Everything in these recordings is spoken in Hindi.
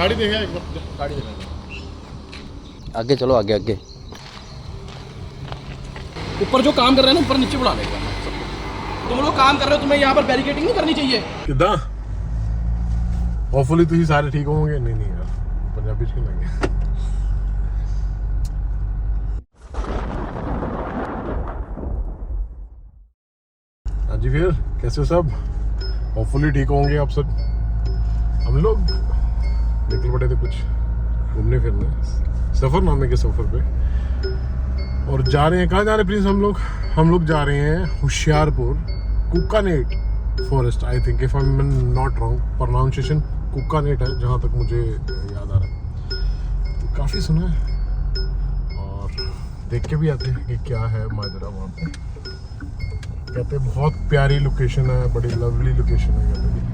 गाड़ी देखा एक बार, गाड़ी देखा। आगे चलो, आगे आगे। ऊपर जो काम कर रहे हैं ना, ऊपर नीचे बुला लेगा। तुम लोग काम कर रहे हो, तुम्हें यहाँ पर बैरिकेडिंग नहीं करनी चाहिए। कितना होपफुली तुम सारे ठीक होंगे। नहीं नहीं यार, पंजाबी क्यों लगे। हाँ जी, फिर कैसे हो सब? होपफुली ठीक होंगे आप सब। हम लोग निकल पड़े थे कुछ घूमने फिरने, सफरनामे के सफर पे, और जा रहे हैं। कहाँ जा रहे हैं प्लीज? हम लोग जा रहे हैं Hoshiarpur Kukanet forest. I think if I am not wrong, pronunciation Kukanet है जहाँ तक मुझे याद आ रहा है। तो काफ़ी सुना है और देख के भी आते हैं कि क्या है माजरा वहाँ पे। कहते हैं बहुत प्यारी लोकेशन है, बड़ी लवली लोकेशन है कहते हैं।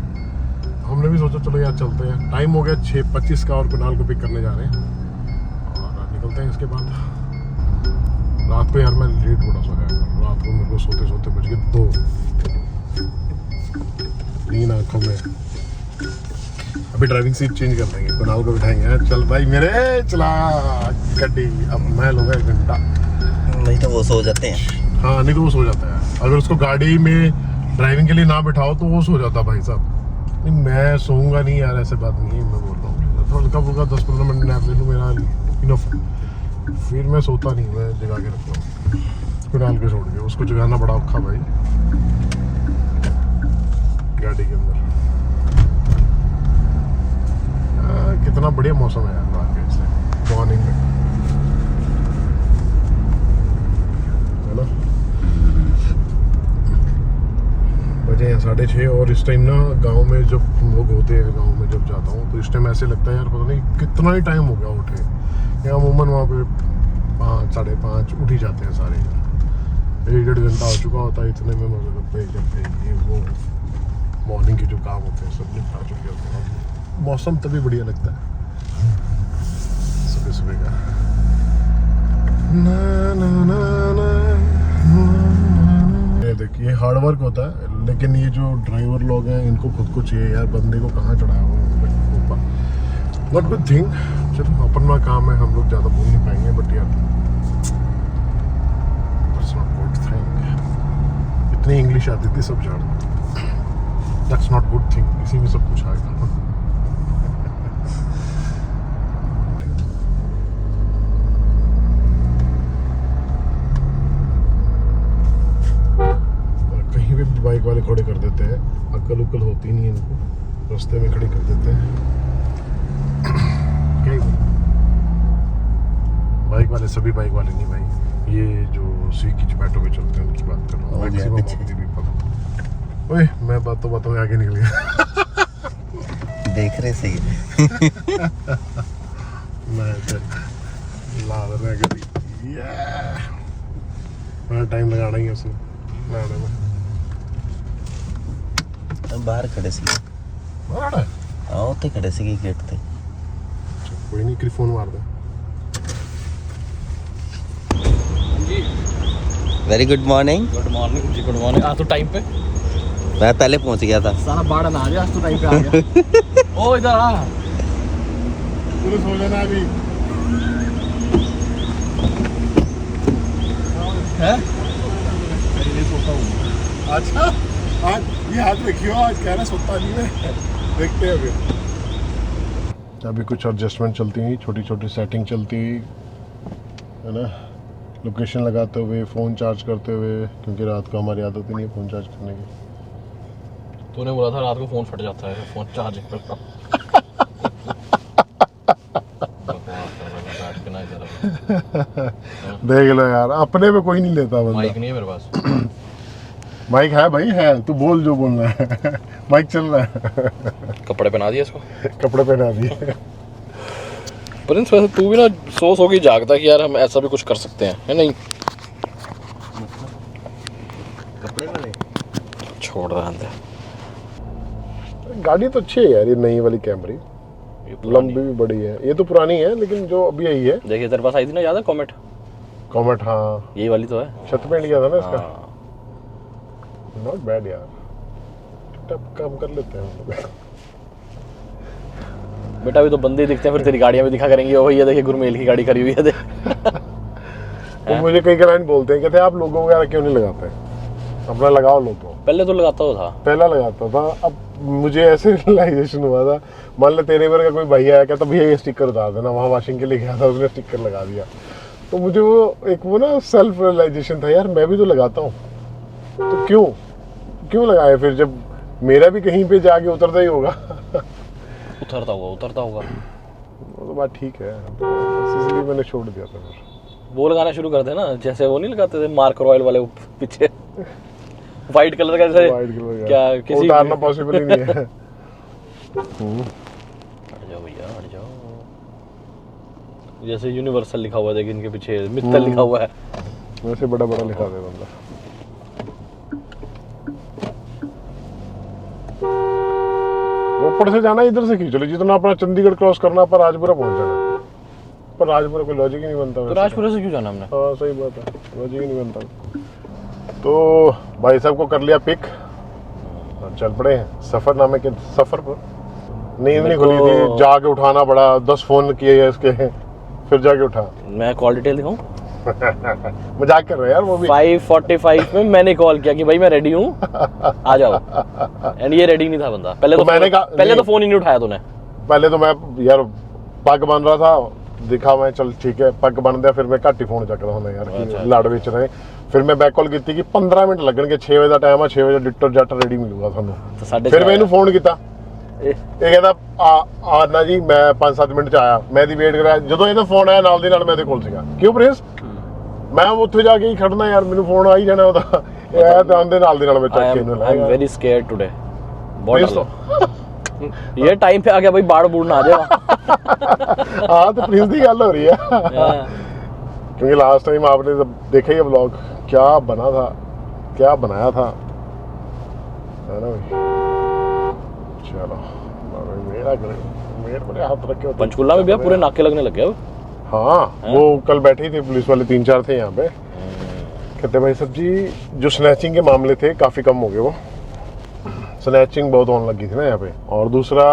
हमने भी सोचा चलो यार चलते हैं। टाइम हो गया 6:25 का और कुणाल को पिक करने जा रहे हैं और निकलते हैं। इसके बाद रात को यार मैं लेट बड़ा सो गया। रात को मेरे को सोते सोते बज गए 2। नींद आँखों में। अभी ड्राइविंग सीट चेंज कर देंगे, कुणाल को बिठाएंगे। चल भाई मेरे, चला गड्डी। अब मैं लूँगा 1 घंटा। नहीं तो वो सो जाते हैं। हाँ, नहीं तो वो सो जाता है। अगर उसको गाड़ी में ड्राइविंग के लिए ना बिठाओ तो वो सो जाता भाई साहब। नहीं मैं सोऊंगा नहीं यार, ऐसे बात नहीं है। मैं बोल रहा हूँ हल्का फुल्का 10-15 मिनट नैप ले लूँ, मेरा इनफ। फिर मैं सोता नहीं, मैं जगा के रखता हूँ कुणाल के छोड़ के। उसको जगाना बड़ा औखा भाई गाड़ी के अंदर। कितना बढ़िया मौसम है यार वाकई से मॉर्निंग में, है ना। बजे हैं 6:30 और इस टाइम ना गांव में जब हम लोग होते हैं, गांव में जब जाता हूँ तो इस टाइम ऐसे लगता है यार पता नहीं कितना ही टाइम हो गया उठे। यहाँ अमूमन वहाँ पे 5, 5:30 उठ ही जाते हैं सारे। 1-1.5 घंटा हो चुका होता है इतने में। मजे करते हैं जब ये वो मॉर्निंग के जो काम होते हैं सब निपटा चुके होते हैं। मौसम तभी बढ़िया लगता है सुबह सुबह का। ना ना ना ना, ये देखिए हार्ड वर्क होता है, लेकिन ये जो ड्राइवर लोग हैं इनको खुद को चाहिए यार, बंदे को कहाँ चढ़ाया हुआ है ऊपर। Not good thing. चलो अपना काम है, हम लोग ज़्यादा बोल नहीं पाएंगे, बट यार दैट्स नॉट गुड थिंग। इतनी इंग्लिश आती थी सब जानते। दैट्स नॉट गुड थिंग, इसी में सब कुछ आएगा। कहीं भी बाइक वाले खड़े कर देते हैं, अक्ल उक्ल होती नहीं है इनको, रास्ते में खड़ी कर देते हैं। बाइक वाले, सभी बाइक वाले नहीं भाई, ये जो स्विगी जोमेटो पे चलते हैं उनकी बात कर रहा हूँ। ओए मैं बातों में आगे निकल गया। देख रहे सही। मैं ला रहा गड्डी, बड़ा टाइम लगाना ही है उसमें लाने में। बाहर खड़े सी आओ ते खड़े सी गेट ते। कोई नहीं, कि फोन मार दे। Very good morning. Good morning जी, गुड मॉर्निंग। आज तो टाइम पे, मैं पहले पहुंच गया था। सारा बाड़ा ना आ गया, आज तो टाइम पे आ गया। ओ इधर आ, तूने सो जाना अभी है? नहीं सोता हूँ। अच्छा आज ये हाथ रखियो, आज कह रहा सोता नहीं है। देखते हैं अभी कुछ एडजस्टमेंट चलती हुई, छोटी छोटी सेटिंग चलती हुई है ना। लोकेशन लगाते हुए, फ़ोन चार्ज करते हुए, क्योंकि रात को हमारी आदत ही नहीं है फ़ोन चार्ज करने की। तूने बोला था रात को फोन फट जाता है, फोन चार्ज करता। देख लो यार, अपने पे कोई नहीं लेता बंदा। माइक नहीं है मेरे पास। माइक है भाई, है, तू बोल जो बोलना है। माइक चल रहा है। कपड़े पहना दिए इसको, कपड़े पहना दिए। प्रिंस वैसे तू भी ना सो के जागता कि यार हम ऐसा भी कुछ कर सकते हैं, है नहीं? कपड़े वाले छोड़ रहा है। गाड़ी तो अच्छी है यार, ये नई वाली कैमरी, लंबी भी बड़ी है। ये तो पुरानी है लेकिन जो अभी आई है। देखिए तेरे पास आई थी ना, याद है कॉमेट? हाँ यही वाली तो है। छत पे लिया था ना इसका। नॉट बैड यार, काम कर लेते हैं हम लोग। बेटा अभी तो बंदे ही दिखते हैं, फिर तेरी गाड़ियाँ भी दिखा करेंगी। ओ भैया देखिए गुरमेल की गाड़ी खड़ी हुई है देख। तो मुझे कई क्लाइंट बोलते हैं, कहते हैं आप लोगों वगैरह क्यों नहीं लगाते, अपना लगाओ लो। तो पहले तो लगाता हुआ था। पहला लगाता था, अब मुझे ऐसे रियलाइजेशन हुआ था, मान लो तेरे मेरे का कोई भैया आया, कहता भैया ये स्टिकर उतार देना, वहाँ वॉशिंग के लिए गया था, उसने स्टिकर लगा दिया। तो मुझे वो ना सेल्फ रियलाइजेशन था, यार मैं भी तो लगाता हूँ, तो क्यों लगाए फिर, जब मेरा भी कहीं पे जाके उतरता ही होगा। उतरता होगा। वो तो बात ठीक है, इसलिए मैंने छोड़ दिया था फिर। वो लगाना शुरू कर देना, जैसे वो नहीं लगाते थे मार्क रॉयल वाले पीछे वाइट कलर का, जैसे वाइट कलर का क्या किसी उतारना पॉसिबल ही नहीं है। हट जाओ भैया हट जाओ। जैसे यूनिवर्सल लिखा हुआ है देखिए, इनके पीछे मित्तल लिखा हुआ है, वैसे बड़ा लिखा दे बंदा। ऊपर से जाना, इधर से खींच लो, जितना अपना चंडीगढ़ क्रॉस करना पर राजपुरा पहुंच जाना। पर राजपुरा कोई लॉजिक ही नहीं बनता। तो राजपुरा से क्यों जाना हमने? हाँ सही बात है, लॉजिक ही नहीं बनता। तो भाई साहब को कर लिया पिक और चल पड़े सफरनामे के सफर पर। नींद नहीं खुली थी, जाके उठाना पड़ा, 10 फोन किए इसके, फिर जाके उठा। मैं कॉल डिटेल दिखाऊं? मजाक कर रहे हैं यार वो भी। 5:45 में मैंने कॉल किया कि भाई मैं रेडी हूँ आ जाओ, एंड ये रेडी नहीं था बंदा। पहले तो फोन ही नहीं उठाया तूने। पहले तो मैं यार पग बन रहा था, दिखा मैं चल ठीक है पग बन दिया, फिर मैं घट ही फोन चक रहा हूँ यार कि लड़ विच रहे। फिर मैं बैक कॉल की 15 मिनट लगणगे, 6 बजे का टाइम है, 6 बजे डिट्टो जट रेडी मिलूगा थानू। फिर मैं इन्हू फोन किया, ये कहता आना जी, मैं 5-7 मिनट च आया, मैं वेट कराया, जो ਇਹਦਾ फोन आया नाल दी नाल मैं कोल सीगा। क्यों प्रिंस, मैं ਉੱਥੇ जाके ही खड़ना यार, ਮੈਨੂੰ फोन आ ही जाना ਉਹਦਾ। ਇਹ ਆਇਆ ਤਾਂ ਆਂਦੇ ਨਾਲ ਦੀ ਨਾਲ ਮੈਂ ਚੱਕ ਕੇ ਇਹਨੂੰ I am very scared today. बहुत ये टाइम पे आ गया भाई, बाढ़ बूढ़ ना आ जाए। हाँ तो प्रिंस की गल हो रही है, क्योंकि लास्ट टाइम आपने देखा ही व्लॉग, क्या बना था, क्या बनाया था, है ना भाई। चलो मेरे बड़े हाथ रखे। पंचकुला में भी पूरे नाके लगने लग गए। हाँ वो कल बैठे थे पुलिस वाले 3-4 थे यहाँ पे, कहते भाई साहब जी जो स्नैचिंग के मामले थे काफ़ी कम हो गए, वो स्नैचिंग बहुत होने लगी थी ना यहाँ पे। और दूसरा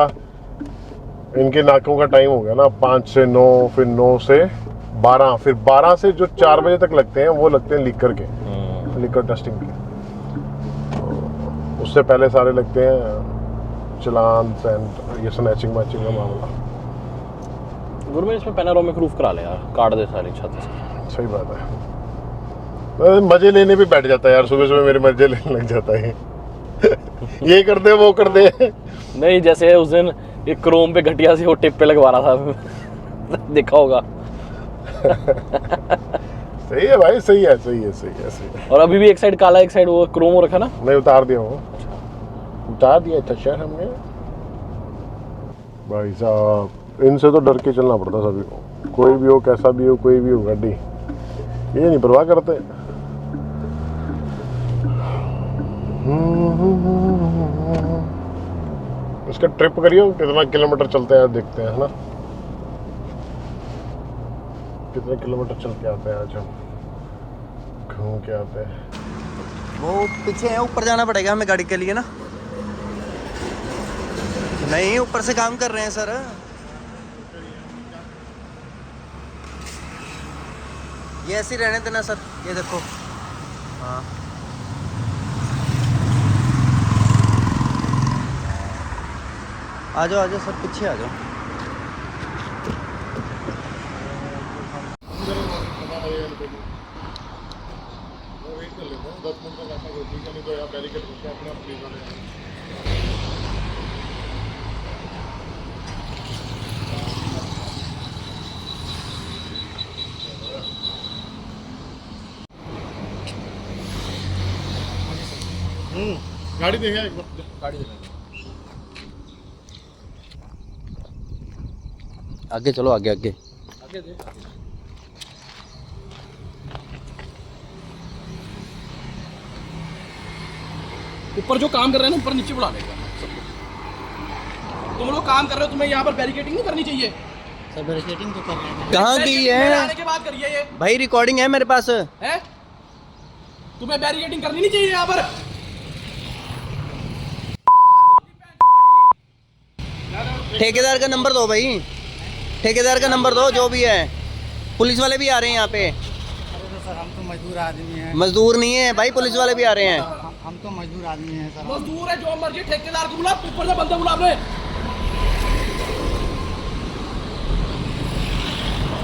इनके नाकों का टाइम हो गया ना 5 से 9, फिर 9 से 12, फिर 12 से जो 4 बजे तक लगते हैं वो लगते हैं लीकर के, लीकर टेस्टिंग के। उससे पहले सारे लगते हैं चलान एंड ये स्नैचिंग मैचिंग का मामला। गुरमेल इसमें पैनारोमिक रूफ करा ले यार, काट दे सारी छत से। सही बात है, मजे लेने भी बैठ जाता है यार, सुबह सुबह मेरे मजे लेने लग जाता है। ये कर दे वो कर दे। नहीं जैसे उस दिन एक क्रोम पे घटिया से वो टिप पे लगवा रहा था देखा होगा। सही है भाई, सही है, सही है, सही है, सही है। और अभी भी एक साइड काला एक साइड वो क्रोम हो रखा ना। नहीं उतार दिया वो, उतार दिया था शहर हमने। भाई साहब इनसे तो डर के चलना पड़ता सभी को, कोई भी हो कैसा भी हो, कोई भी हो गाड़ी, ये नहीं परवाह करते। इसका ट्रिप करियो, कितना किलोमीटर चलते हैं देखते हैं, है ना, कितने किलोमीटर चल के आते हैं आज हम, घूम के आते हैं। वो पीछे है, ऊपर जाना पड़ेगा हमें गाड़ी के लिए ना। नहीं ऊपर से काम कर रहे हैं सर। ये ऐसे ही रहने देना सर, ये देखो। हाँ आ जाओ सर, पीछे आ जाओ। गाड़ी देखा एक बार, गाड़ी देखा। आगे चलो, आगे आगे आगे देख। ऊपर जो काम कर रहे हैं ना, ऊपर नीचे बुला लेगा सबको। तुम लोग काम कर रहे हो, तुम्हें यहाँ पर बैरिकेडिंग नहीं करनी चाहिए। सर बैरिकेडिंग तो कर रहे हैं। कहाँ की मेरे है आने के बाद करिए ये। भाई, रिकॉर्डिंग है मेरे पास। है तुम्हें बैरिकेडिंग करनी नहीं चाहिए यहाँ पर। ठेकेदार का नंबर दो भाई, ठेकेदार का नंबर दो, जो भी है। पुलिस वाले भी आ रहे हैं यहाँ पे। सर हम तो मजदूर आदमी हैं। मजदूर नहीं है भाई, पुलिस वाले भी आ रहे हैं। हम तो मजदूर आदमी हैं सर। मजदूर है, जो मर्जी ठेकेदार को बुला, ऊपर से बंदे बुला ले।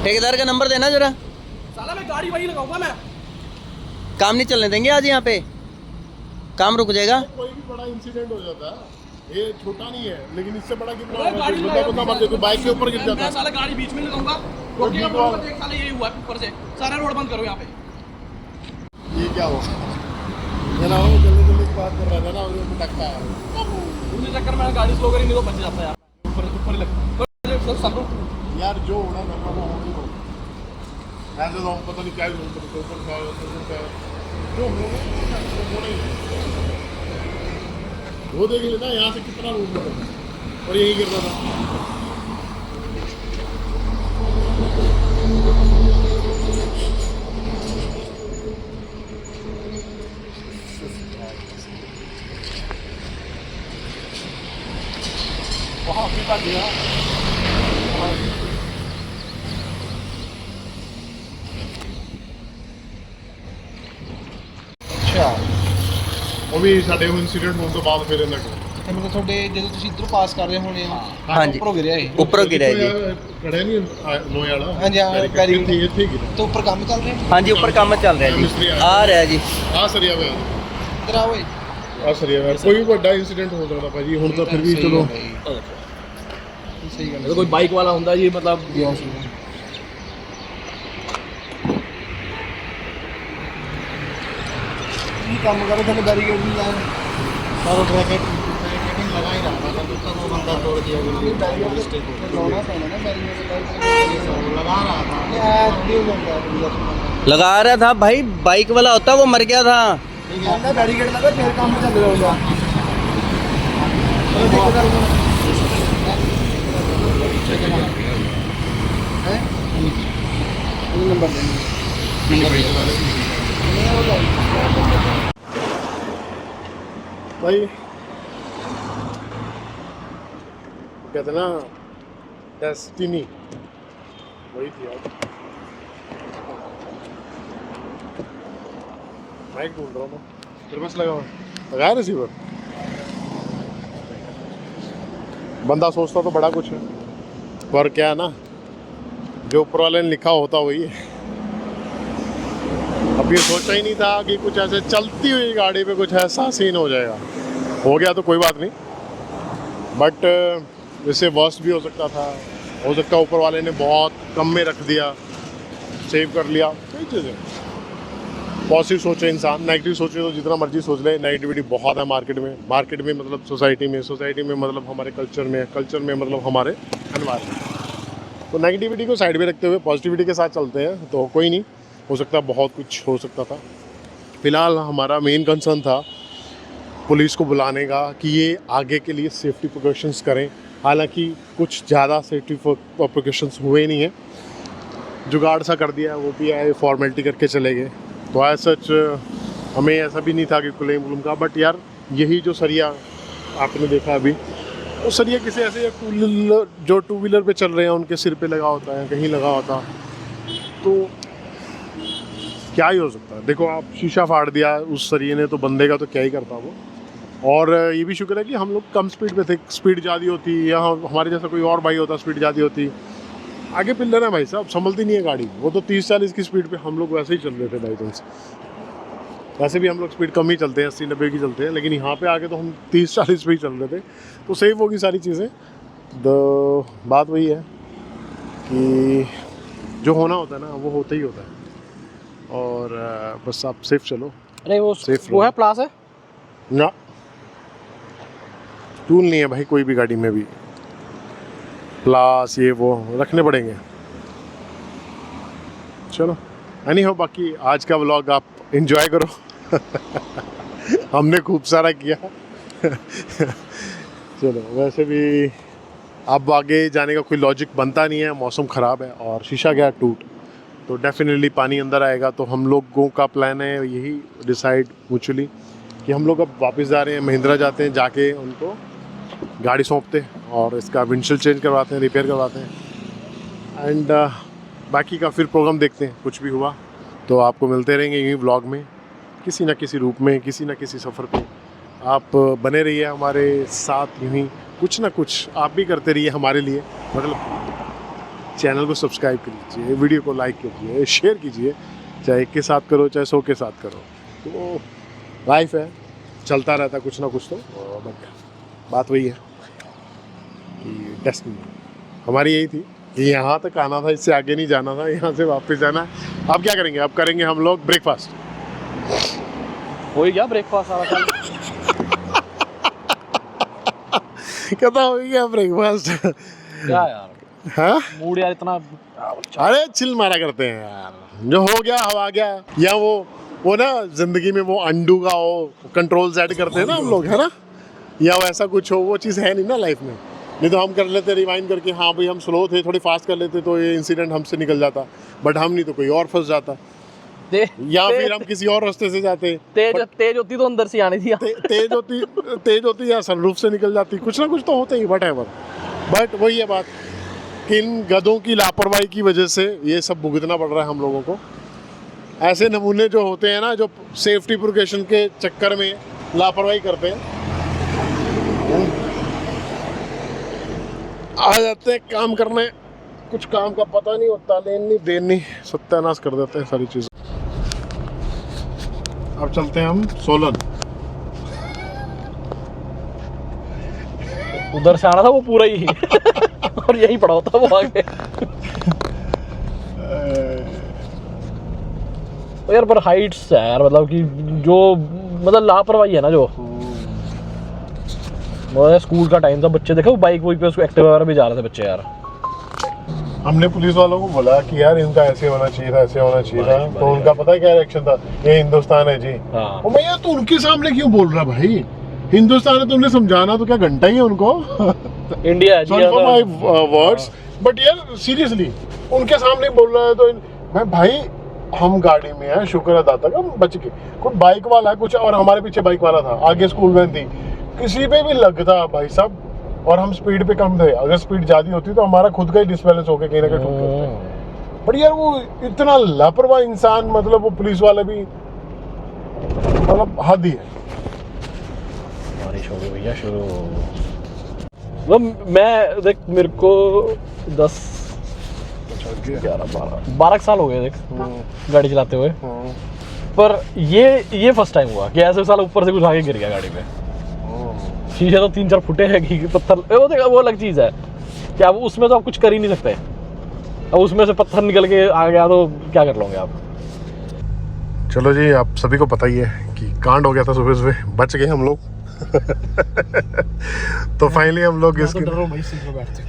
ठेकेदार का नंबर देना जरा। साला मैं गाड़ी वही लगाऊंगा मैं। काम नहीं चलने देंगे आज यहाँ पे, काम रुक जाएगा। कोई भी बड़ा इंसिडेंट हो जाता है, ये छोटा नहीं है, लेकिन इससे बड़ा कितना अरे होगा? गाड़ी बंदा बंदा मर जाए, कोई बाइक के ऊपर गिर जाता मैं है। साला गाड़ी बीच में लगाऊंगा। रोकेगा ठीक है। पर देख साला यही हुआ है ऊपर से। सारा रोड बंद करो यहाँ पे। ये क्या हुआ? ये ना हो जल्दी जल्दी बात कर रहा था ना, और ये पटकता है। दूसरे चक्कर में गाड़ी स्लो करी नहीं तो बच जाता है यार। ऊपर ही लग सब यार जो होना था वो हो गया। ऐसे तो पता नहीं क्या ही होता है, ऊपर का जो होना ही है। वो देख लेना यहाँ से कितना रोड निकलता है, और यही गिर रहा था। वहाँ पीता दिया। अच्छा ਉਹ ਵੀ ਸਾਡੇ ਉਹ ਇਨਸੀਡੈਂਟ ਹੋਣ ਤੋਂ ਬਾਅਦ ਫਿਰ ਇਹਨਾਂ ਕੋਲ ਤੇ ਮਤਲਬ ਤੁਹਾਡੇ ਜਦੋਂ ਤੁਸੀਂ ਇੱਧਰੋਂ ਪਾਸ ਕਰ ਰਹੇ ਹੋਣੇ ਆ ਹਾਂਜੀ। ਉੱਪਰੋਂ ਗਿਰਿਆ ਇਹ ਉੱਪਰੋਂ ਗਿਰਿਆ ਜੀ। ਖੜੇ ਨਹੀਂ ਲੋਹੇ ਵਾਲਾ। ਹਾਂਜੀ, ਹਾਂ, ਬੈਰੀਕੇਡ ਇੱਥੇ ਇੱਥੇ ਗਿਰਿਆ। ਤੇ ਉੱਪਰ ਕੰਮ ਚੱਲ ਰਿਹਾ हाँ जी, ऊपर काम चल रहा है मिस्त्री जी, आया। आ रहा है जी। ਆ ਸਰੀਆ ਹੋਇਆ, ਇੱਧਰ ਆਓ ਓਏ। ਆ ਸਰੀਆ ਹੋਇਆ। ਕੋਈ ਵੀ ਵੱਡਾ ਇਨਸੀਡੈਂਟ ਹੋ ਸਕਦਾ ਭਾਜੀ, ਹੁਣ ਤਾਂ ਫਿਰ ਵੀ ਚਲੋ ਸਹੀ ਗੱਲ अगर कोई बाइक वाला होता जी मतलब ਗਿਆ ਸੀ ਕੀ ਕੰਮ ਕਰ ਰਹੇ ਤੁਹਾਨੂੰ ਬੈਰੀਕੇਡ ਨਹੀਂ ਲਾਇਆ ਸਾਰਾ ब्रैकेटिंग लगा ही रहा था तो वो बंदा तोड़ दिया मिस्टेक हो गई लाना पैना ना बैरीकेड लगा रहा था लगा रहा था भाई, बाइक वाला होता वो मर गया था। बैरीकेड लगा फिर काम चल रहा होगा भाई कहते ना डेस्टिनी वही थी यार। माइक ढूंढ रहा हूँ मैं, तेरे पास लगा हुआ लगाया रिसीवर। बंदा सोचता तो बड़ा कुछ है, पर क्या है ना, जो ऊपर वाले ने लिखा होता वही है। अब ये सोचा ही नहीं था कि कुछ ऐसे चलती हुई गाड़ी पे कुछ ऐसा सीन हो जाएगा। हो गया तो कोई बात नहीं, बट इससे वर्स्ट भी हो सकता था। हो सकता है ऊपर वाले ने बहुत कम में रख दिया, सेव कर लिया, कई चीज़ें। पॉजिटिव सोचे इंसान, नेगेटिव सोचे तो जितना मर्जी सोच ले। नेगेटिविटी बहुत है मार्केट में मतलब सोसाइटी में मतलब हमारे कल्चर में मतलब हमारे एनवायरनमेंट। तो नेगेटिविटी को साइड में रखते हुए पॉजिटिविटी के साथ चलते हैं तो कोई नहीं, हो सकता है बहुत कुछ हो सकता था। फिलहाल हमारा मेन कंसर्न था पुलिस को बुलाने का कि ये आगे के लिए सेफ्टी प्रिकॉशंस करें। हालांकि कुछ ज़्यादा सेफ्टी प्रिकॉशंस हुए नहीं हैं, जुगाड़ सा कर दिया है, वो भी आए फॉर्मेलिटी करके चले गए। तो एज सच हमें ऐसा भी नहीं था कि क्लेम का, बट यार यही जो सरिया आपने देखा अभी, वो सरिया किसी ऐसे जो टू व्हीलर पे चल रहे हैं उनके सिर पे लगा होता है, कहीं लगा होता तो क्या ही हो सकता है। देखो आप शीशा फाड़ दिया उस सरिये ने, तो बंदे का तो क्या ही करता वो। और ये भी शुक्र है कि हम लोग कम स्पीड पे थे, स्पीड ज़्यादा होती या हमारे जैसा कोई और भाई होता स्पीड ज़्यादा होती। आगे पिलर है भाई साहब, संभलती नहीं है गाड़ी, वो तो 30-40 की स्पीड पे हम लोग वैसे ही चल रहे थे बाई चांस। वैसे भी हम लोग स्पीड कम ही चलते हैं, 80-90 की चलते हैं, लेकिन यहाँ पे आके तो हम 30-40 पे ही चल रहे थे, तो सेफ होगी सारी चीज़ें। तो बात वही है कि जो होना होता है ना वो होता ही होता है, और बस आप सेफ चलो। अरे वो Safe वो है प्लास है ना, टूल नहीं है भाई कोई भी गाड़ी में भी, प्लास ये वो रखने पड़ेंगे। चलो एनी हो, बाकी आज का व्लॉग आप एंजॉय करो। हमने खूब सारा किया। चलो वैसे भी अब आगे जाने का कोई लॉजिक बनता नहीं है, मौसम ख़राब है और शीशा गया टूट, तो डेफिनेटली पानी अंदर आएगा। तो हम लोगों का प्लान है यही डिसाइड म्यूचुअली कि हम लोग अब वापस जा रहे हैं, महिंद्रा जाते हैं, जाके उनको गाड़ी सौंपते और इसका विंडशील्ड चेंज करवाते हैं, रिपेयर करवाते हैं एंड बाकी का फिर प्रोग्राम देखते हैं। कुछ भी हुआ तो आपको मिलते रहेंगे यही व्लॉग में, किसी ना किसी रूप में, किसी ना किसी सफ़र पे। आप बने रहिए हमारे साथ, यूँ ही कुछ ना कुछ आप भी करते रहिए हमारे लिए। मतलब चैनल को सब्सक्राइब कीजिए, वीडियो को लाइक कीजिए, शेयर कीजिए, चाहे एक के साथ करो चाहे 100 के साथ करो। तो लाइफ है, चलता रहता कुछ ना कुछ तो। बट बात वही है कि डेस्टिनी हमारी यही थी कि यहाँ तक आना था, इससे आगे नहीं जाना था, यहाँ से वापस जाना है। अब क्या करेंगे? अब करेंगे हम लोग ब्रेकफास्ट। हो ही गया ब्रेकफास्ट सारा काम। कहता हो गया ब्रेकफास्ट। क्या यार, हाँ मूड यार इतना। अरे चिल मारा करते हैं यार, जो हो गया अब आ गया। या वो ना जिंदगी में वो अंडू का वो कंट्रोल सेट करते हैं ना हम लोग, है ना, या वैसा कुछ हो, वो चीज़ है नहीं ना लाइफ में। नहीं तो हम कर लेते रिवाइंड करके, हाँ भाई हम स्लो थे, थोड़ी फास्ट कर लेते तो ये इंसिडेंट हमसे निकल जाता, बट हम नहीं तो कोई और फंस जाता, या फिर हम किसी और रास्ते से जाते। तेज होती तो अंदर से आनी थी। तेज होती या सनरूफ से निकल जाती, कुछ ना कुछ तो होता ही, व्हाटएवर। बट वही है बात कि इन गधों की लापरवाही की वजह से ये सब भुगतना पड़ रहा है हम लोगों को। ऐसे नमूने जो होते हैं ना, जो सेफ्टी प्रिकॉशन के चक्कर में लापरवाही करते हैं, आ जाते हैं काम करने, कुछ काम का पता नहीं होता, लेन नहीं देन नहीं, सत्यानाश कर देते हैं सारी चीज़ें। अब चलते हैं हम सोलन। उधर से आना था वो पूरा ही और यही पड़ा होता वो आगे। यार पर हाइट्स है यार, मतलब कि जो मतलब लापरवाही है ना, जो स्कूल का टाइम था, बच्चे देखो बाइक पे उसको एक्टिवा वगैरह भी जा रहे थे बच्चे यार। हमने पुलिस वालों को बोला कि यार इनका ऐसे होना चाहिए था, ऐसे होना चाहिए था, तो उनका पता है क्या रिएक्शन था? ये हिंदुस्तान है जी। हाँ। ओ भैया तो उनके सामने क्यों बोल रहा भाई? हिंदुस्तान है, तुमने समझाना तो क्या घंटा ही है उनको। इंडिया है sorry for my words, but यार सीरियसली उनके सामने बोल रहा है तो मैं भाई, हम गाड़ी में है, शुक्र है दाता का बच के। कोई बाइक वाला है कुछ, और हमारे पीछे बाइक वाला था, आगे स्कूल वैन थी, किसी पे भी लगता भाई साहब, और हम स्पीड पे कम थे। अगर स्पीड ज्यादा होती तो हमारा खुद का ही डिसबैलेंस होके कहीं ना कहीं ठुक जाता। पर यार वो इतना लापरवाह इंसान, मतलब वो पुलिस वाले भी, मतलब हद ही है। बारिश हो गई भैया शुरू। वो मैं देख, मेरे को 12 साल हो गए देख गाड़ी चलाते हुए, पर ये फर्स्ट टाइम हुआ कि ऐसे साल ऊपर से कुछ आगे गिर गया गाड़ी पे। शीशे तो 3-4 फुटे हैं कि पत्थर, वो अलग चीज़ है कि अब उसमें तो आप कुछ कर ही नहीं सकते। अब उसमें से पत्थर निकल के आ गया तो क्या कर लोगे आप? चलो जी, आप सभी को पता ही है कि कांड हो गया था सुबह सुबह, बच गए हम लोग। तो फाइनली हम लोग इसके भाई सीट पे बैठते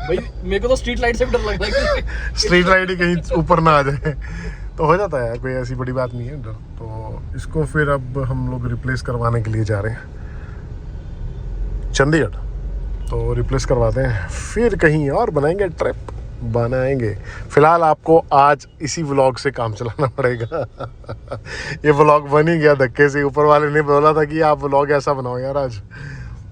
भाई, मेरे को तो स्ट्रीट लाइट से भी डर लग रहा है। स्ट्रीट लाइट ही कहीं ऊपर ना आ जाए तो हो जाता है, कोई ऐसी बड़ी बात नहीं है डर। तो इसको फिर अब हम लोग रिप्लेस करवाने के लिए जा रहे हैं चंडीगढ़, तो रिप्लेस करवाते हैं, फिर कहीं और बनाएंगे ट्रिप बनाएंगे। फिलहाल आपको आज इसी व्लॉग से काम चलाना पड़ेगा। ये व्लॉग बन ही गया धक्के से, ऊपर वाले ने बोला था कि आप व्लॉग ऐसा बनाओ यार आज।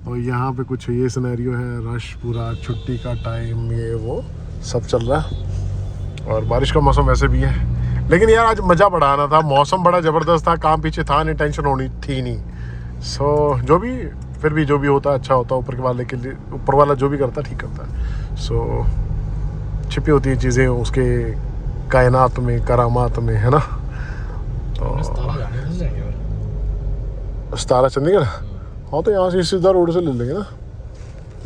तो यहाँ पे कुछ ये सिनेरियो है, रश पूरा, छुट्टी का टाइम, ये वो सब चल रहा है, और बारिश का मौसम वैसे भी है। लेकिन यार आज मज़ा बड़ा आना था, मौसम बड़ा ज़बरदस्त था, काम पीछे था नहीं, टेंशन होनी थी नहीं। सो जो भी, फिर भी जो भी होता अच्छा होता, ऊपर के वाले के लिए, ऊपर वाला जो भी करता ठीक करता है। सो छिपी होती है चीज़ें उसके कायनात में, करामात में, है ना। तो सतारा चंडीगढ़, हाँ तो यहाँ से सीधा रोड से ले लेंगे ना,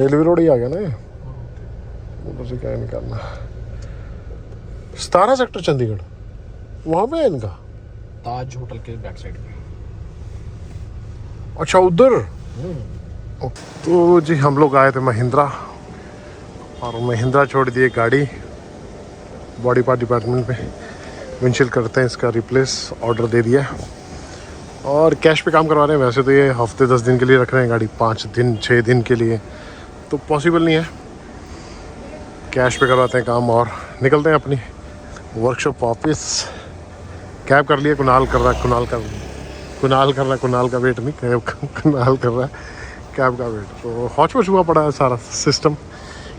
रेलवे रोड ही आ गया ना, ये उधर से क्या निकालना। 17 सेक्टर चंडीगढ़, वहाँ पे है इनका ताज होटल के बैक साइड पे। अच्छा उधर। तो जी हम लोग आए थे महिंद्रा, और महिंद्रा छोड़ दिए गाड़ी बॉडी पार्ट डिपार्टमेंट पे, विंडशील्ड करते हैं इसका रिप्लेस, ऑर्डर दे दिया, और कैश पे काम करवा रहे हैं। वैसे तो ये हफ्ते 10 दिन के लिए रख रहे हैं गाड़ी, 5 दिन 6 दिन के लिए तो पॉसिबल नहीं है। कैश पे करवाते हैं काम और निकलते हैं अपनी वर्कशॉप वापस। कैब कर लिया, कुणाल कर रहा है, कुणाल का वेट नहीं, कुणाल कर रहा है कैब का वेट। तो हौच पौच हुआ पड़ा है सारा सिस्टम,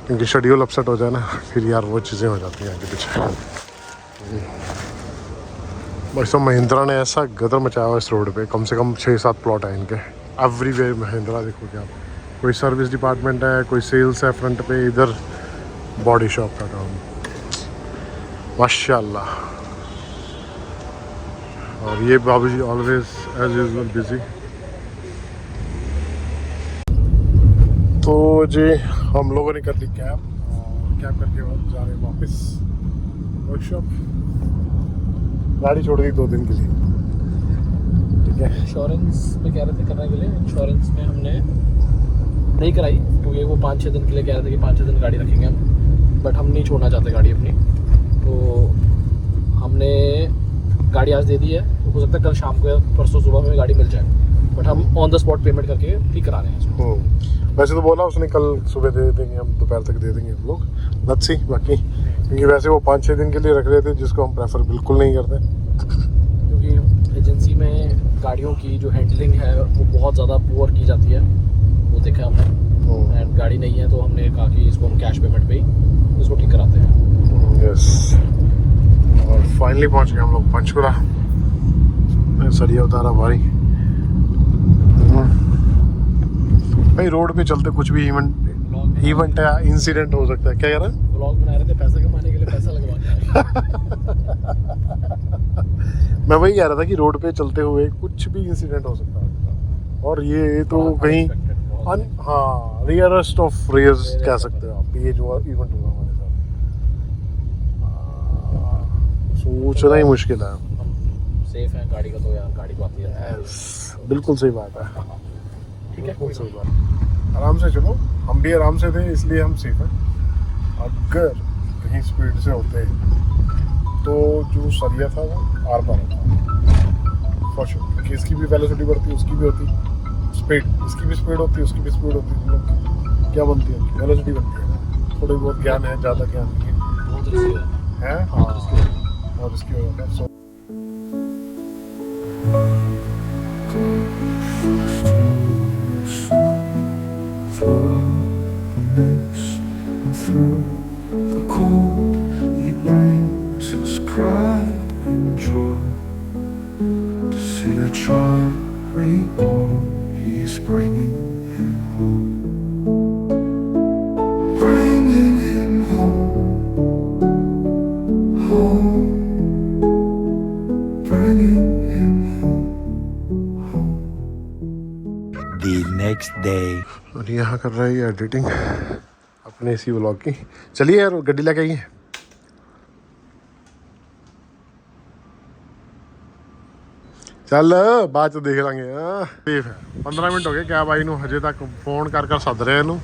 क्योंकि शेड्यूल अपसेट हो जाए ना फिर यार वो चीज़ें हो जाती हैं आगे पीछे। बस तो महिंद्रा ने ऐसा गदर मचाया हुआ इस रोड पे, कम से कम 6-7 प्लॉट हैं इनके एवरीवेयर। महिंद्रा देखोगे आप, कोई सर्विस डिपार्टमेंट है, कोई सेल्स है फ्रंट पे, इधर बॉडी शॉप का काम, माशाल्लाह। और ये बाबू जी ऑलवेज एज यूजुअल बिजी। तो जी हम लोगों ने कर ली कैब, और कैब करके बाद जा रहे हैं वापस वर्कशॉप। गाड़ी छोड़ दी 2 दिन के लिए, ठीक है। इंश्योरेंस में कह रहे थे करने के लिए, इंश्योरेंस में हमने नहीं कराई क्योंकि वो 5-6 दिन के लिए कह रहे थे कि 5-6 दिन गाड़ी रखेंगे हम, बट हम नहीं छोड़ना चाहते गाड़ी अपनी। तो हमने गाड़ी आज दे दी है, तो हो सकता है कल शाम को या परसों सुबह में गाड़ी मिल जाए, बट हम ऑन द स्पॉट पेमेंट करके ठीक करा रहे हैं इसको। वैसे तो बोला उसने कल सुबह दे देंगे, हम दोपहर तक दे देंगे हम लोग, लेट्स सी। बाकी क्योंकि वैसे वो 5-6 दिन के लिए रख रहे थे, जिसको हम प्रेफर बिल्कुल नहीं करते, क्योंकि एजेंसी में गाड़ियों की जो हैंडलिंग है वो बहुत ज़्यादा पुअर की जाती है, वो देखा हमने। एंड गाड़ी नहीं है तो हमने कहा कि इसको हम कैश पेमेंट पे ही इसको ठीक कराते हैं। यस। और फाइनली पहुंच गए हम लोग पंचकुला। सरिया उतारा भाई। भाई रोड पे चलते कुछ भी इवेंट या इंसिडेंट हो सकता है। क्या कह रहा है? व्लॉग बना रहे थे पैसा कमाने के लिए, पैसा लगवा मैं वही कह रहा था कि रोड पे चलते हुए कुछ भी इंसिडेंट हो सकता है, और ये तो कहीं हाँ रेयरेस्ट ऑफ रेयर्स कह सकते हो आप। ये जो इवेंट हुआ हमारे साथ, सोचना ही मुश्किल है। सेफ है गाड़ी का, तो यार गाड़ी को आती है। बिल्कुल सही बात है, ठीक है, बिल्कुल सही बात। आराम से चलो, हम भी आराम से थे इसलिए हम सेफ हैं। अगर कहीं स्पीड से होते तो जो सरिया था वो आर पार होता फॉर श्योर, क्योंकि इसकी भी वेलोसिटी बढ़ती, उसकी भी होती स्पीड, इसकी भी स्पीड होती, उसकी भी स्पीड होती। मतलब क्या बनती है? वेलोसिटी बनती है। थोड़ी बहुत ज्ञान है, ज़्यादा ज्ञान नहीं बहुत रिस्की है। हाँ, और इसकी हो जाता है। सो The cold he brings us cry and joy to see a child reborn. He's bringing him home, bringing him home, home, bringing him home. The next day. और यहाँ कर रहा है एडिटिंग अपने इसी व्लॉग की। चलिए यार गड्डी लेके आइए। चल बाद देख लांगे। सेफ है। 15 मिनट हो गए कैब आई नूं, हजे तक फोन कर सद रहे इनू।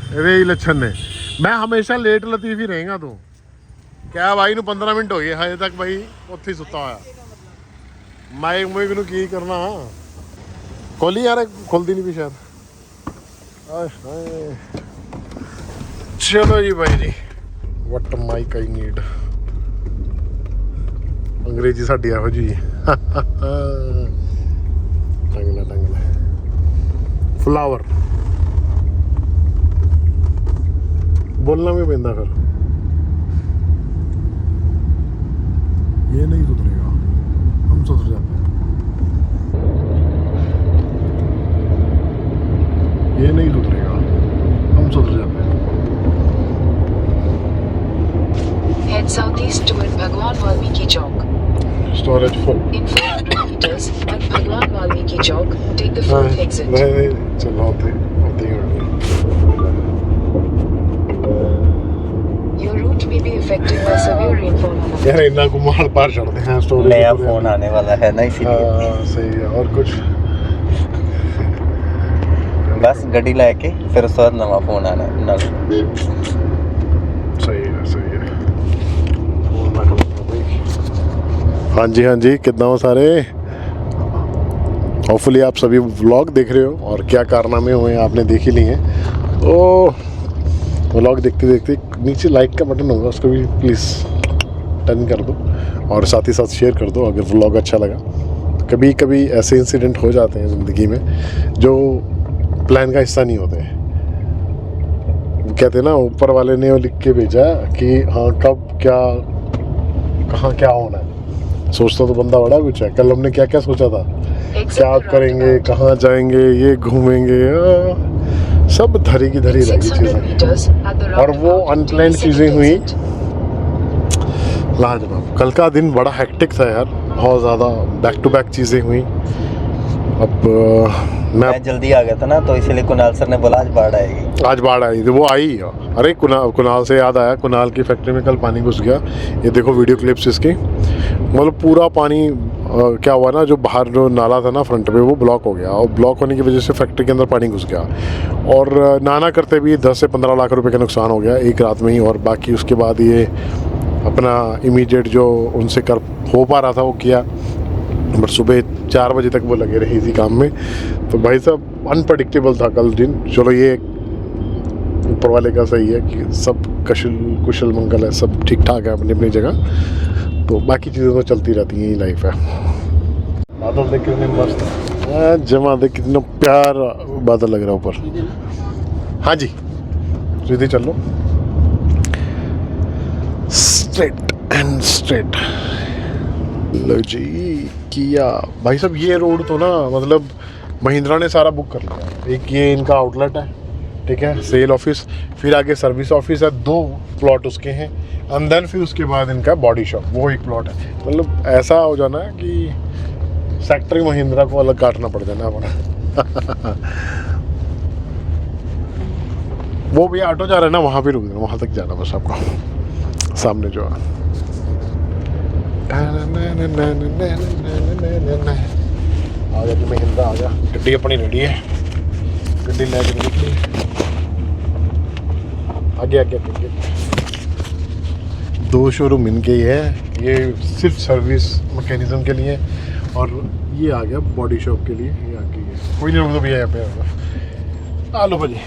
ਇਹਦੇ ਹੀ ਲੱਛਣ ਨੇ। मैं हमेशा लेट लतीफ ही रहेगा तू। कैब आई नूं 15 मिनट हो गए, हजे तक भाई ਉੱਥੇ ਹੀ ਸੁੱਤਾ ਹੋਇਆ। माइक ਨੂੰ ਕੀ ਕਰਨਾ। खोली यार, खुलती नहीं भी शायद। चलो जी भाई जी, वट माइक आई नीड। अंग्रेजी साडी ਇਹੋ जी टंगला फ्लावर बोलना भी पैंदा फिर। ये नहीं सुधरेगा, हम सुधर जाते हैं। ये नहीं सुधरेगा, हम सुधर जाते हैं। Head southeast toward Bhagwan Valmiki Chowk. Storage full. In 400 meters, at Bhagwan Valmiki Chowk, take the fourth exit. नहीं चलो होते ही Your route may be affected by severe rainfall on the यार इतना कुमार पार चढ़ते हैं स्टोरेज। नया फोन आने वाला है ना, इसीलिए हाँ सही है। और कुछ बस गड्डी लेके फिर उस बाद नवा फोन आना नाल। सही है सही है। हाँ जी कितना हो सारे। होपफुली आप सभी व्लॉग देख रहे हो और क्या कारनामे हुए हैं आपने देख ही लिए हैं। तो व्लॉग देखते देखते नीचे लाइक का बटन होगा, उसको भी प्लीज़ टर्न कर दो और साथ ही साथ शेयर कर दो अगर व्लॉग अच्छा लगा। कभी कभी ऐसे इंसिडेंट हो जाते हैं ज़िंदगी में जो प्लान का हिस्सा नहीं होते। कहते हैं ना, ऊपर वाले ने वो लिख के भेजा कि हाँ कब क्या कहाँ क्या होना है। सोचता तो बंदा बड़ा कुछ है। कल हमने क्या क्या सोचा था, क्या करेंगे, कहाँ जाएंगे, ये घूमेंगे, सब धरी की धरी रही चीज़ें, और वो अनप्लान्ड चीज़ें हुई। लाजवाब। कल का दिन बड़ा हेक्टिक था यार, बहुत ज़्यादा बैक टू बैक चीज़ें हुई। अब मैं जल्दी आ गया था ना, तो इसीलिए कुणाल सर ने बोला आज बाढ़ आएगी। आज बाढ़ आई थी, वो आई। अरे कुणाल से याद आया, कुणाल की फैक्ट्री में कल पानी घुस गया। ये देखो वीडियो क्लिप्स इसकी, मतलब पूरा पानी क्या हुआ ना, जो बाहर जो नाला था ना फ्रंट पे, वो ब्लॉक हो गया, और ब्लॉक होने की वजह से फैक्ट्री के अंदर पानी घुस गया, और नाना करते भी 10 से 15 लाख रुपए का नुकसान हो गया एक रात में ही। और बाकी उसके बाद ये अपना इमीडिएट जो उनसे कर हो पा रहा था वो किया, बट सुबह 4 बजे तक वो लगे रहे इसी काम में। तो भाई साहब अनप्रडिक्टेबल था कल दिन। चलो ये ऊपर वाले का सही है कि सब कुशल मंगल है, सब ठीक ठाक है अपनी अपनी जगह। तो बाकी चीज़ें तो चलती रहती हैं, ये लाइफ है। बादल देख कितने मस्त है, जमा देख कितना प्यारा बादल लग रहा है ऊपर। हाँ जी, सीधे चल लो, स्ट्रेट एंड स्ट्रेट। लो जी किया भाई साहब। ये रोड तो ना मतलब महिंद्रा ने सारा बुक कर लिया। एक ये इनका आउटलेट है, ठीक है, सेल ऑफिस, फिर आगे सर्विस ऑफिस है, 2 प्लॉट उसके हैं अंदर, फिर उसके बाद इनका बॉडी शॉप, वो एक प्लॉट है। मतलब ऐसा हो जाना है कि सेक्टर महिंद्रा को अलग काटना पड़ जाना अपना। वो भी ऑटो जा रहा है ना, वहाँ पे रुक जाना, वहाँ तक जाना बस आपको, सामने जो है। आ गया जी महिंद्रा, आ गया। गड्डी अपनी रेडी है, गड्डी लेके निकली आगे आगे आगे। 2 शोरूम इनके ही है, ये सिर्फ सर्विस मैकेनिज्म के लिए, और ये आ गया बॉडी शॉप के लिए। ये आगे है, कोई नहीं रुक तो भैया यहाँ पे। आलो भाजी।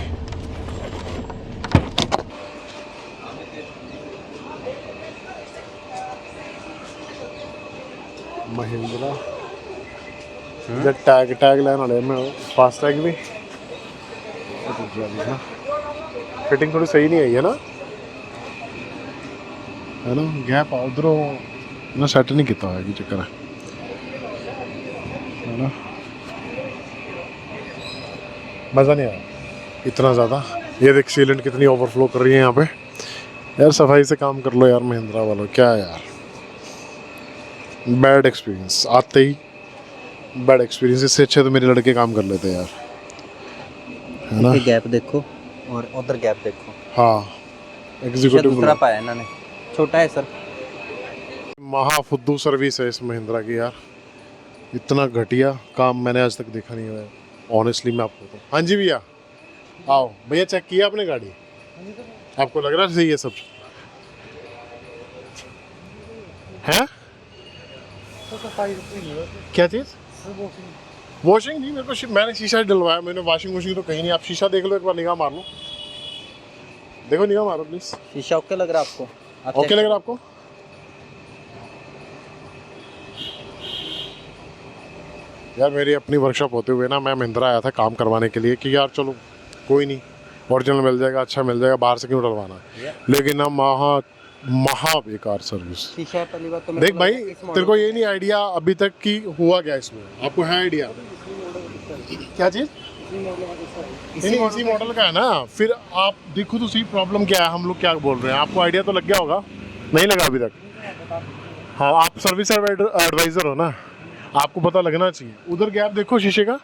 महिंद्रा जब टैग लाइन वाले में फास्ट टैग भी फिटिंग थोड़ी सही नहीं आई है ना, है ना, गैप उधरों ना सैट नहीं किया है, चक्कर है ना। मज़ा नहीं आया इतना ज़्यादा। ये देख सीलेंट कितनी ओवरफ्लो कर रही है यहाँ पे। यार सफाई से काम कर लो यार महिंद्रा वालों, क्या यार बैड एक्सपीरियंस, आते ही बैड एक्सपीरियंस। इससे अच्छे तो मेरे लड़के काम कर लेते यार, है ना। गैप देखो और उधर गैप देखो। हाँ, एग्जीक्यूटिव दूसरा पाया इन्होंने, छोटा है सर। महाफुद्दू सर्विस है इस महिंद्रा की यार, इतना घटिया काम मैंने आज तक देखा नहीं हुआ है ऑनेस्टली, मैं आपको तो। हाँ जी भैया, आओ भैया, चेक किया आपने गाड़ी? आपको लग रहा है सही है सब है? क्या चीज़? वॉशिंग नहीं, मेरे को मैंने शीशा डलवाया, मैंने वॉशिंग मशीन तो कहीं नहीं। आप शीशा देख लो एक बार, निगाह मार लो, देखो निगाह मारो प्लीज। शीशा ओके लग रहा है आपको? ओके लग रहा है आपको? यार मेरी अपनी वर्कशॉप होते हुए ना, मैं महिंद्रा आया था काम करवाने के लिए कि यार चलो कोई नहीं, ओरिजिनल मिल जाएगा, अच्छा मिल जाएगा, बाहर से क्यों डलवाना। लेकिन ना महा बेकार सर्विस। शीशा पहली बात तो देख भाई, तेरे को ये नहीं आइडिया अभी तक कि हुआ क्या इसमें, आपको है आइडिया? क्या चीज़? नहीं, इसी मॉडल का है ना। फिर आप देखो तो सही प्रॉब्लम क्या है, हम लोग क्या बोल रहे हैं, आपको आइडिया तो लग गया होगा? नहीं लगा अभी तक? हाँ, आप सर्विस एडवाइज़र हो ना, आपको पता लगना चाहिए। उधर गैप देखो शीशे का,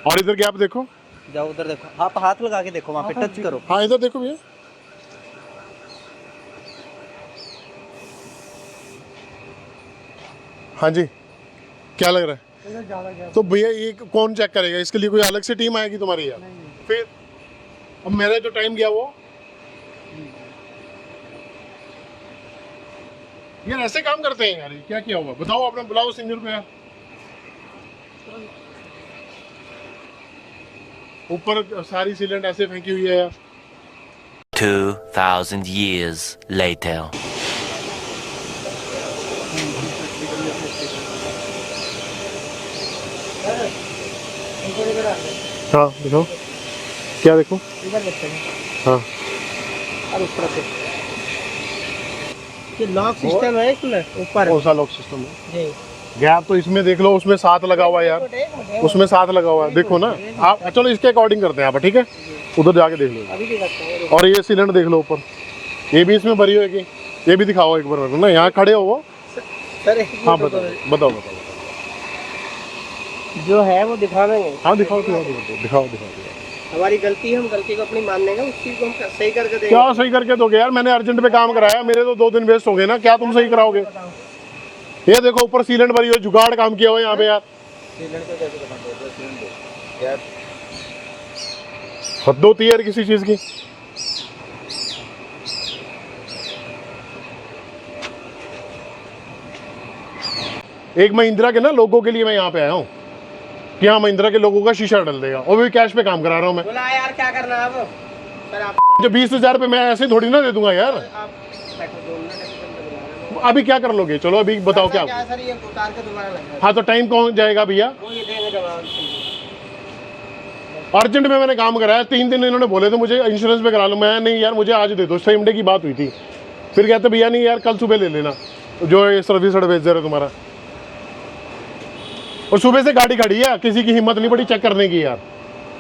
और इधर गैप देखो। जाओ उधर देखो, आप हाथ लगा के देखो, वहाँ पे टच करो। हाँ इधर देखो भैया, हाँ जी, क्या लग रहा है? तो भैया ये कौन चेक करेगा? इसके लिए कोई अलग से टीम आएगी तुम्हारी यार? फिर अब मेरा जो टाइम गया वो यार ऐसे काम करते हैं यार, क्या किया हुआ बताओ, आपने बुलाओ सिंगर को यार। ऊपर सारी सीलेंट ऐसे फेंकी हुई है यार। 2000 years later. हाँ दिखाओ, क्या देखो? हाँ और ऊपर से ये लॉक सिस्टम है इसमें ऊपर। कौन सा लॉक सिस्टम है? जी गैप तो इसमें देख लो, उसमें 7 लगा हुआ है यार, उसमें 7 लगा हुआ है, देखो ना आप। चलो इसके अकॉर्डिंग करते हैं आप, ठीक है, उधर जाके देख लो। अभी भी करते हैं। और ये सिलेंडर देख लो ऊपर, ये भी इसमें भरी होगी, ये भी दिखाओ एक बार मेरे को ना, यहाँ खड़े हो वो। सर हाँ बताओ बताओ बताओ। जो है वो दिखा देंगे। हाँ दिखाओ दिखाओ दिखाओ दिखाओ दिखाओ। हमारी गलती है, हम गलती को अपनी मान लेंगे, उस चीज को हम सही करके देंगे। क्या सही करके दोगे यार? मैंने अर्जेंट पे काम कराया, मेरे तो 2 दिन वेस्ट हो गए ना, क्या तुम सही कराओगे? ये देखो ऊपर सीलेंट भरी हो, जुगाड़ काम किया हो यहाँ पे यार। हद होती है यार किसी चीज की। एक महिंद्रा के ना लोगों के लिए मैं यहाँ पे आया हूँ कि हाँ महिंद्रा के लोगों का शीशा डल देगा, और भी कैश पे काम करा रहा हूँ मैं। बोला यार क्या करना है अब सर आप जो 20,000 पे मैं ऐसे थोड़ी ना दे दूंगा यार। अभी क्या कर लोगे? चलो अभी बताओ क्या? सर ये उतार के दोबारा लगना। हाँ तो टाइम कौन जाएगा भैया? वो ये देंगे जवाब। अर्जेंट में मैंने काम कराया, 3 दिन इन्होंने बोले थे मुझे इंश्योरेंस पे करा लो, मैं नहीं यार मुझे आज दे दो, सेम डे की बात हुई थी। फिर कहते भैया नहीं यार कल सुबह ले लेना, जो ये सर्विस एडवाइजर है तुम्हारा। और सुबह से गाड़ी खड़ी है, किसी की हिम्मत नहीं पड़ी चेक करने की यार,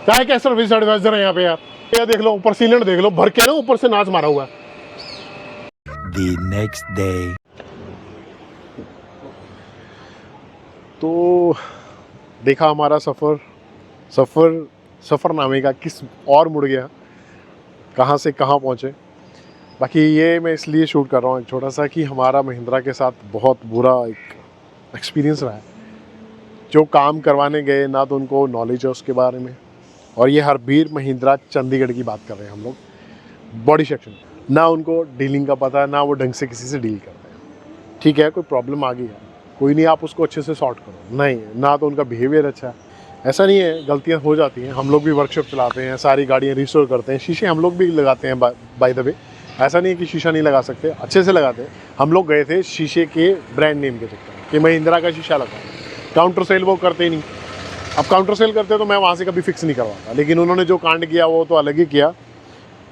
क्या क्या सर्विस एडवाइजर है यहाँ पे यार। ये देख लो ऊपर सीलेंट देख लो, भर के ना ऊपर से नाच मारा हुआ है। The next day. तो देखा हमारा सफ़रनामे का किस और मुड़ गया, कहाँ से कहाँ पहुँचे। बाकी ये मैं इसलिए शूट कर रहा हूँ छोटा सा कि हमारा महिंद्रा के साथ बहुत बुरा एक एक्सपीरियंस रहा है। जो काम करवाने गए ना तो उनको नॉलेज है उसके बारे में, और ये हरबीर महिंद्रा चंडीगढ़ की बात कर रहे हैं हम लोग, बॉडी सेक्शन, ना उनको डीलिंग का पता है, ना वो ढंग से किसी से डील करते हैं। ठीक है कोई प्रॉब्लम आ गई है, कोई नहीं आप उसको अच्छे से सॉर्ट करो, नहीं ना तो उनका बिहेवियर अच्छा है। ऐसा नहीं है, गलतियां हो जाती हैं, हम लोग भी वर्कशॉप चलाते हैं, सारी गाड़ियां रिस्टोर करते हैं, शीशे हम लोग भी लगाते हैं बाय द वे, ऐसा नहीं है कि शीशा नहीं लगा सकते, अच्छे से लगाते हैं। हम लोग गए थे शीशे के ब्रांड नेम के चक्कर में कि महिंद्रा का शीशा लगा, काउंटर सेल वो करते ही नहीं। अब काउंटर सेल करते तो मैं वहाँ से कभी फिक्स नहीं करवाता, लेकिन उन्होंने जो कांड किया वो तो अलग ही किया।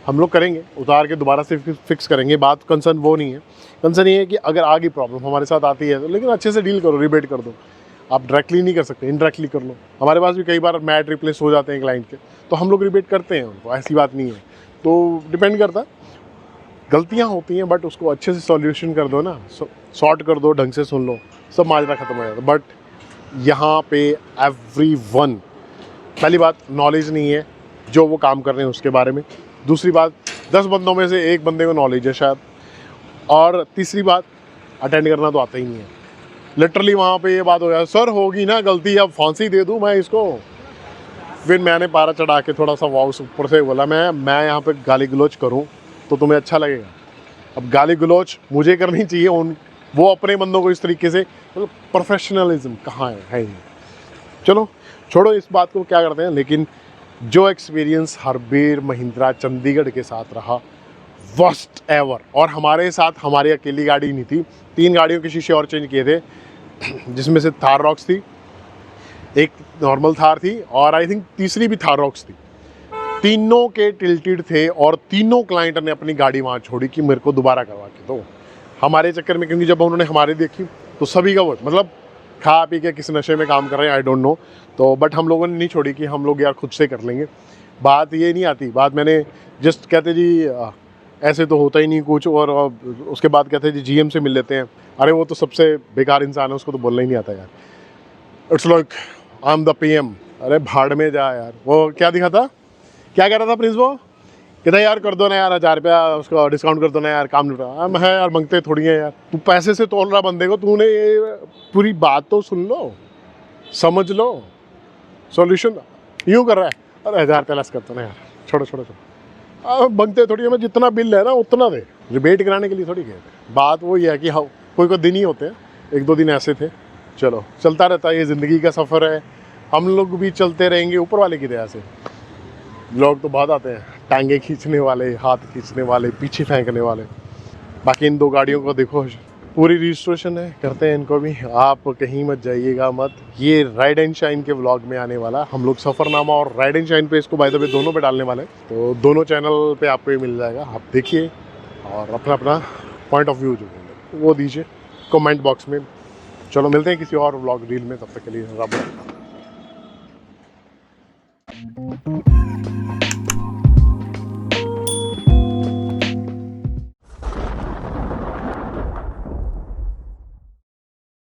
हम लोग करेंगे, उतार के दोबारा से फिक्स करेंगे, बात कंसर्न वो नहीं है। कंसर्न ये है कि अगर आगे प्रॉब्लम हमारे साथ आती है तो लेकिन अच्छे से डील करो, रिबेट कर दो। आप डायरेक्टली नहीं कर सकते, इनडायरेक्टली कर लो। हमारे पास भी कई बार मैट रिप्लेस हो जाते हैं क्लाइंट के, तो हम लोग रिबेट करते हैं उनको, ऐसी बात नहीं है। तो डिपेंड करता है, गलतियाँ होती हैं बट उसको अच्छे से सॉल्यूशन कर दो ना, सॉर्ट कर दो, ढंग से सुन लो, सब माजरा ख़त्म हो जाता है। बट यहाँ पे एवरीवन, पहली बात नॉलेज नहीं है जो वो काम कर रहे हैं उसके बारे में, दूसरी बात 10 बंदों में से 1 बंदे को नॉलेज है शायद, और तीसरी बात अटेंड करना तो आता ही नहीं है। लिटरली वहाँ पे ये बात हो जाए, सर होगी ना गलती, अब फांसी दे दूँ मैं इसको। फिर मैंने पारा चढ़ा के थोड़ा सा वाउस ऊपर से बोला, मैं यहाँ पे गाली गलोच करूँ तो तुम्हें अच्छा लगेगा। अब गाली गलोच मुझे करनी चाहिए, वो अपने बंदों को इस तरीके से, मतलब प्रोफेशनलिज्म कहाँ है ही नहीं। चलो छोड़ो इस बात को, क्या करते हैं। लेकिन जो एक्सपीरियंस हरबीर महिंद्रा चंडीगढ़ के साथ रहा, वर्स्ट एवर। और हमारे साथ हमारी अकेली गाड़ी नहीं थी, 3 गाड़ियों के शीशे और चेंज किए थे, जिसमें से थार रॉक्स थी, एक नॉर्मल थार थी, और आई थिंक तीसरी भी थार रॉक्स थी। तीनों के टिल्टेड थे, और तीनों क्लाइंट ने अपनी गाड़ी वहाँ छोड़ी कि मेरे को दोबारा करवा के दो। हमारे चक्कर में, क्योंकि जब उन्होंने हमारी देखी तो सभी का वो, मतलब खा पी के किस नशे में काम कर रहे हैं आई डोंट नो, तो बट हम लोगों ने नहीं छोड़ी कि हम लोग यार खुद से कर लेंगे। बात ये नहीं आती, बात मैंने जस्ट कहते जी ऐसे तो होता ही नहीं कुछ, और उसके बाद कहते जी जीएम से मिल लेते हैं। अरे वो तो सबसे बेकार इंसान है, उसको तो बोलना ही नहीं आता यार। It's like I am the PM. अरे भाड़ में जा यार। वो क्या दिखा था, क्या कह रहा था प्रिंस, वो कहता यार कर दो ना यार 1000 रुपया उसको डिस्काउंट कर दो ना यार, काम नहीं रहा हम है यार, मंगते थोड़ी हैं यार। तू पैसे से तोल रहा बंदे को, तूने ये पूरी बात तो सुन लो, समझ लो, सॉल्यूशन यूँ कर रहा है। अरे 1000 रुपया लेस करता ना यार, छोड़ो छोड़ो छोड़ो, मंगते थोड़ी, हमें जितना बिल है ना उतना दे, रिबेट कराने के लिए थोड़ी गए। बात वो ये है कि हाँ कोई दिन ही होते हैं, 1-2 दिन ऐसे थे। चलो चलता रहता है, ये ज़िंदगी का सफ़र है, हम लोग भी चलते रहेंगे ऊपर वाले की दया से। लोग तो बहुत आते हैं, टांगे खींचने वाले, हाथ खींचने वाले, पीछे फेंकने वाले। बाकी इन 2 गाड़ियों को देखो, पूरी रजिस्ट्रेशन है, करते हैं इनको भी। आप कहीं मत जाइएगा मत। ये राइड एंड शाइन के व्लॉग में आने वाला, हम लोग सफ़रनामा और राइड एंड शाइन पे इसको बाय द वे दोनों पे डालने वाले हैं, तो दोनों चैनल पे आपको ये मिल जाएगा। आप देखिए और अपना अपना पॉइंट ऑफ व्यू जो है वो दीजिए कमेंट बॉक्स में। चलो मिलते हैं किसी और व्लॉग रील में, तब तक के लिए रब।